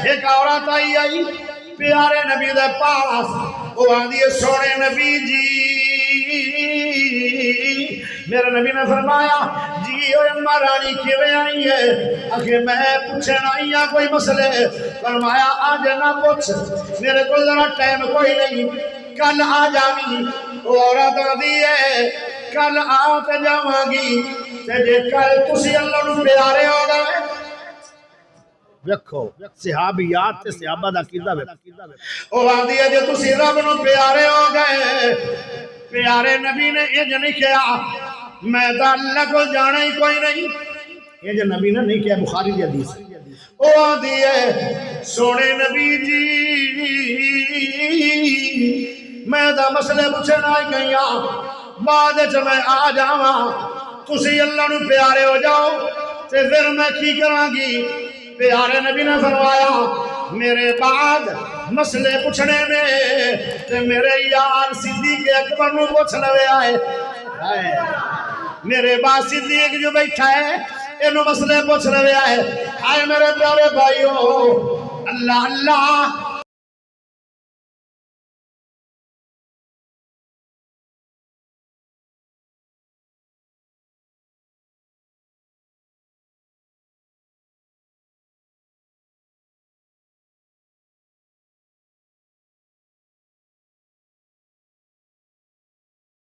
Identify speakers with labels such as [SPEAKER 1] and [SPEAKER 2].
[SPEAKER 1] ایک عورت آئی پیارے نبی دے پاس، وہ آندھی سونے نبی جی، میرے نبی نے فرمایا جی او اماں رانی کیویں آئی ہے؟ آخے میں پوچھن آئی ہاں کوئی مسئلے؟ فرمایا آج نہ پوچھ، میرے کو ذرا ٹائم کوئی نہیں، کل آ جاویں۔ وہ عورت آندھی ہے کل آ تے جاواں گی، تے جے کل تسی اللہ نو پیارے ہو گئے،
[SPEAKER 2] ویکھو صحابیات تے صحابہ دا کیدا
[SPEAKER 1] وہ آندھی ہے جے تسی رب نو پیارے ہو گئے، پیارے نبی نے انج نہیں کیا میں تو اللہ کو جانا ہی کوئی نہیں،
[SPEAKER 2] یہ جو نبی نے نہیں کیا، بخاری دی حدیث ہے۔
[SPEAKER 1] وہ آندھی ہے سونے نبی جی میں دا مسئلے پوچھن آئی گئی ہاں، بعد وچ میں آ جاواں، تسی اللہ نو پیارے ہو جاؤ تے پھر میں کی کراں گی؟ پیارے نبی نے فرمایا میرے بعد مسئلے پوچھنے میں تے میرے یار صدیق اکبر نو پوچھ لوے آئے، میرے بعد صدیق جو بیٹھا ہے انہوں مسئلے پوچھ رہے آئے۔ آئے میرے پیارے بھائیو، اللہ اللہ